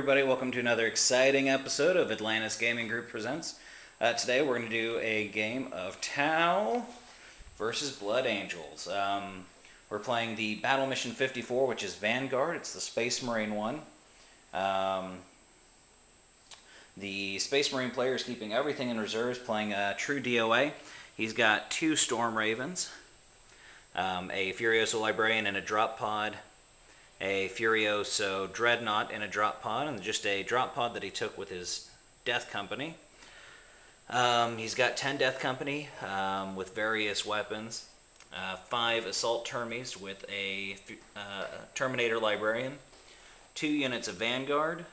everybody, welcome to another exciting episode of Atlantis Gaming Group Presents. Today we're going to do a game of Tau versus Blood Angels. We're playing the Battle Mission 54, which is Vanguard. It's the Space Marine one. The Space Marine player is keeping everything in reserves, playing a true DOA. He's got 2 Storm Ravens, a Furioso Librarian in a drop pod, a Furioso Dreadnought in a drop pod, and just a drop pod that he took with his Death Company. He's got 10 Death Company with various weapons, 5 Assault Termies with a Terminator Librarian, 2 units of Vanguard,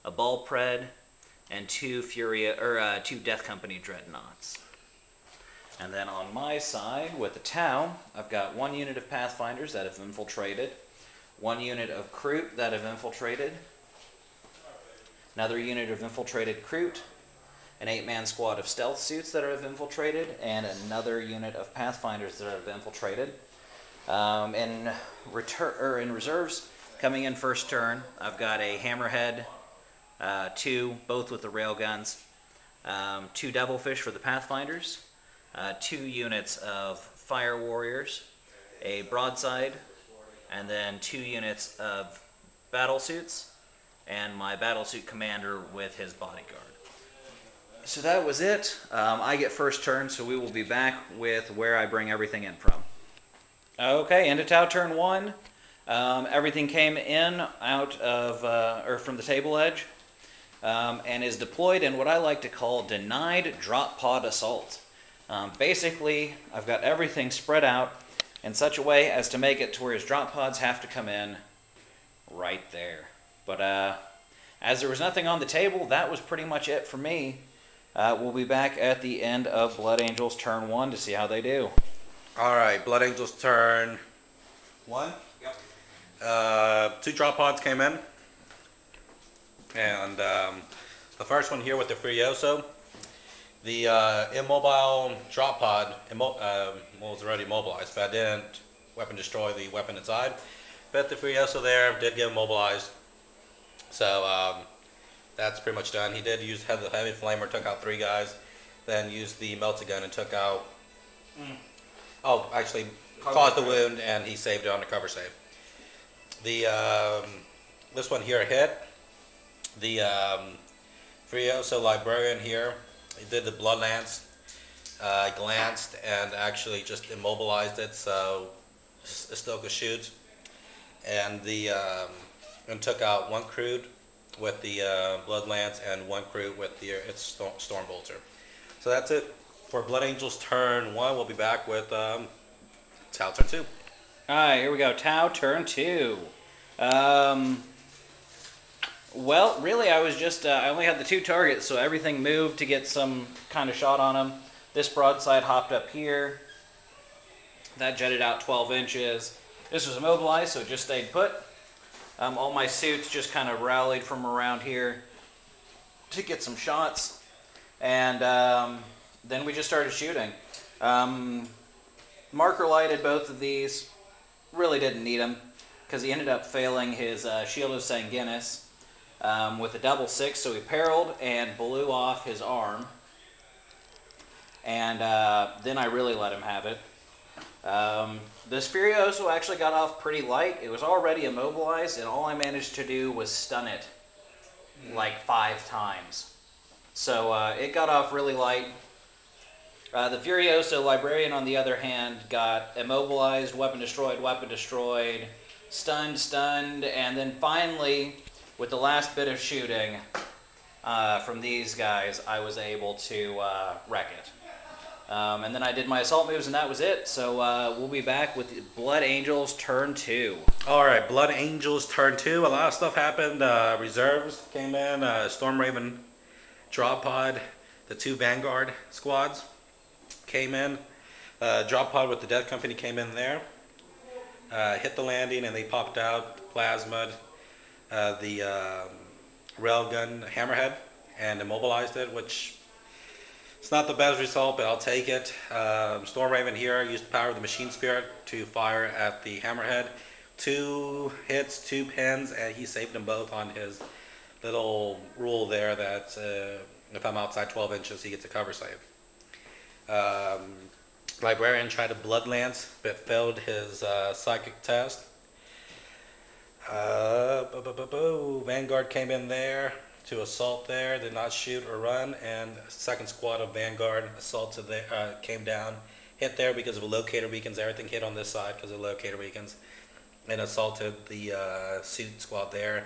a Ball Pred, and 2 Death Company Dreadnoughts. And then on my side, with the Tau, I've got 1 unit of Pathfinders that have infiltrated, 1 unit of Kroot that have infiltrated, another unit of infiltrated Kroot, an 8-man squad of stealth suits that have infiltrated, and another unit of Pathfinders that have infiltrated. In reserves, coming in first turn, I've got a Hammerhead, 2, both with the railguns, 2 Devilfish for the Pathfinders, 2 units of Fire Warriors, a Broadside, and then 2 units of battle suits, and my battle suit commander with his bodyguard. So that was it. I get first turn, so we will be back with where I bring everything in from. Okay, into Tau turn 1. Everything came in out of, or from the table edge, and is deployed in what I like to call denied drop pod assault. Basically, I've got everything spread out in such a way as to make it to where his drop pods have to come in right there. But as there was nothing on the table, that was pretty much it for me. We'll be back at the end of Blood Angels turn 1 to see how they do. Alright, Blood Angels turn 1. Yep. 2 drop pods came in. And the first one here with the Furioso, the immobile drop pod was already immobilized, but I didn't weapon destroy the weapon inside. But the Furioso there did get immobilized, so that's pretty much done. He did use the heavy flamer, took out 3 guys, then used the melted gun and took out. Actually caused the wound, and he saved it on the cover save. The this one here hit the Furioso Librarian here. He did the blood lance, glanced, and actually just immobilized it, so it still could shoot. And and took out 1 Kroot with the blood lance and 1 Kroot with its storm bolter. So that's it for Blood Angels turn 1. We'll be back with Tau turn 2. Alright, here we go. Tau turn 2. Well, really, I was just, I only had the 2 targets, so everything moved to get some kind of shot on them. This broadside hopped up here. That jetted out 12 inches. This was immobilized, so it just stayed put. All my suits just kind of rallied from around here to get some shots. And then we just started shooting. Marker lighted both of these. Really didn't need them, because he ended up failing his Shield of Sanguinis. With a double 6, so he perilled and blew off his arm, and then I really let him have it. This Furioso actually got off pretty light. It was already immobilized, and all I managed to do was stun it like 5 times. So it got off really light. The Furioso Librarian, on the other hand, got immobilized, weapon destroyed, stunned, and then finally, with the last bit of shooting from these guys, I was able to wreck it. And then I did my assault moves, and that was it. So we'll be back with Blood Angels turn 2. Alright, Blood Angels turn 2. A lot of stuff happened. Reserves came in. Storm Raven drop pod. The 2 Vanguard squads came in. Drop pod with the Death Company came in there. Hit the landing, and they popped out, plasmid the railgun Hammerhead and immobilized it, which it's not the best result, but I'll take it. Storm Raven here used the power of the Machine Spirit to fire at the Hammerhead. 2 hits, 2 pins, and he saved them both on his little rule there that if I'm outside 12 inches, he gets a cover save. Librarian tried to blood lance, but failed his psychic test. Vanguard came in there to assault there, did not shoot or run, and second squad of Vanguard assaulted there, came down, hit there because of locator beacons. Everything hit on this side because of locator beacons, and assaulted the suit squad there.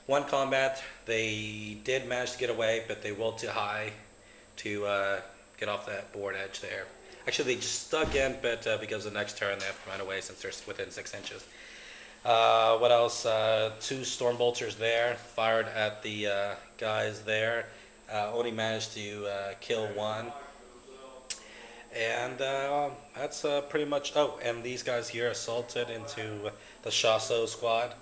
One combat, they did manage to get away, but they rolled too high to get off that board edge there. Actually, they just stuck in, but because of the next turn, they have to run away since they're within 6 inches. What else? 2 storm bolters there, fired at the guys there. Only managed to kill one. And that's pretty much. Oh, and these guys here assaulted into the Chasso squad.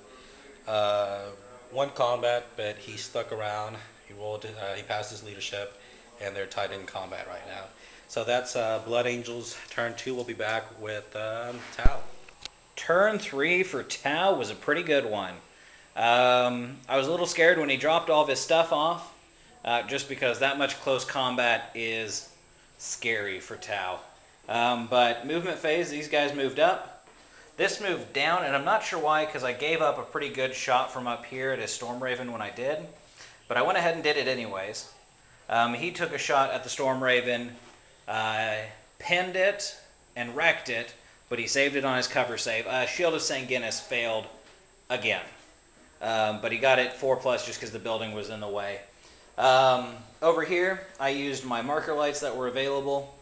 One combat, but he stuck around. He rolled. He passed his leadership, and they're tied in combat right now. So that's Blood Angels. Turn 2. We'll be back with Tau. Turn 3 for Tau was a pretty good one. I was a little scared when he dropped all of his stuff off, just because that much close combat is scary for Tau. But movement phase, these guys moved up. This moved down, and I'm not sure why, because I gave up a pretty good shot from up here at his Storm Raven when I did. But I went ahead and did it anyways. He took a shot at the Storm Raven, pinned it, and wrecked it, but he saved it on his cover save. Shield of Sanguinis failed again. But he got it 4+ just because the building was in the way. Over here, I used my marker lights that were available.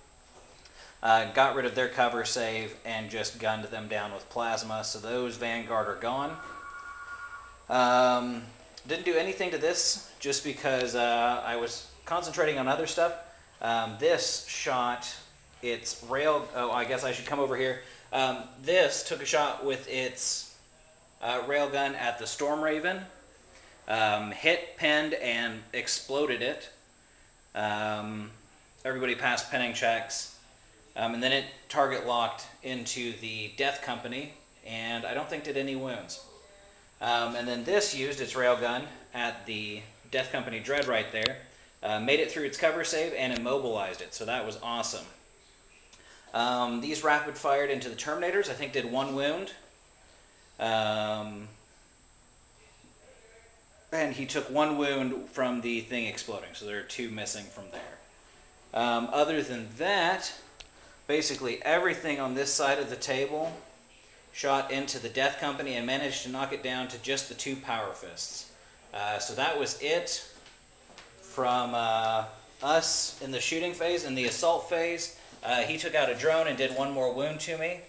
Got rid of their cover save and just gunned them down with plasma. So those Vanguard are gone. Didn't do anything to this just because I was concentrating on other stuff. This shot its rail. Oh, I guess I should come over here. This took a shot with its railgun at the Storm Raven. Hit, pinned, and exploded it. Everybody passed pinning checks. And then it target locked into the Death Company, and I don't think did any wounds. And then this used its railgun at the Death Company Dread right there, made it through its cover save, and immobilized it, so that was awesome. These rapid fired into the Terminators, I think did 1 wound. And he took 1 wound from the thing exploding, so there are 2 missing from there. Other than that, basically everything on this side of the table shot into the Death Company and managed to knock it down to just the 2 Power Fists. So that was it from us in the shooting phase. In the assault phase, he took out a drone and did 1 more wound to me,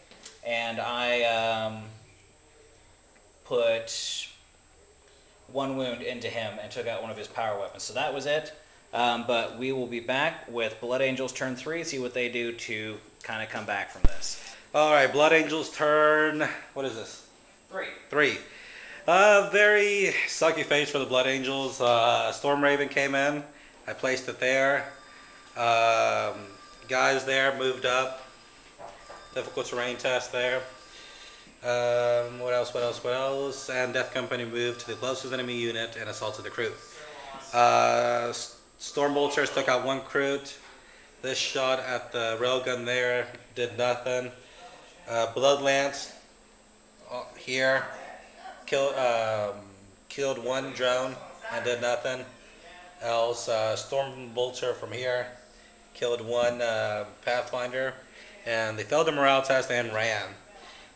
and I put 1 wound into him and took out one of his power weapons. So that was it. But we will be back with Blood Angels turn 3, see what they do to kind of come back from this. Alright, Blood Angels turn, what is this? 3. Very sucky phase for the Blood Angels. Storm Raven came in. I placed it there. Guys there moved up. Difficult terrain test there. What else? And Death Company moved to the closest enemy unit and assaulted the crew. Storm Bolters took out 1 recruit. This shot at the railgun there did nothing. Blood Lance here killed 1 drone and did nothing else. Storm Bolter from here killed 1 Pathfinder, and they failed the morale test and ran.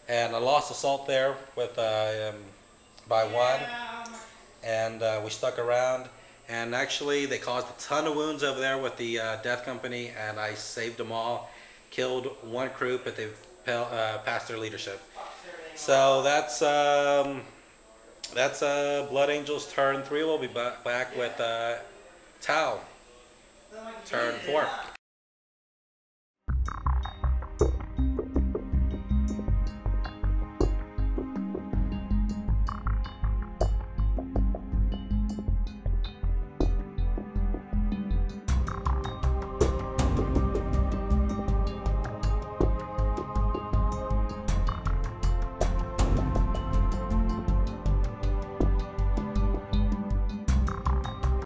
And I lost assault there with by 1, and we stuck around. And actually, they caused a ton of wounds over there with the Death Company, and I saved them all. Killed 1 crew, but they passed their leadership. So that's Blood Angels turn 3. We'll be back with Tau turn 4.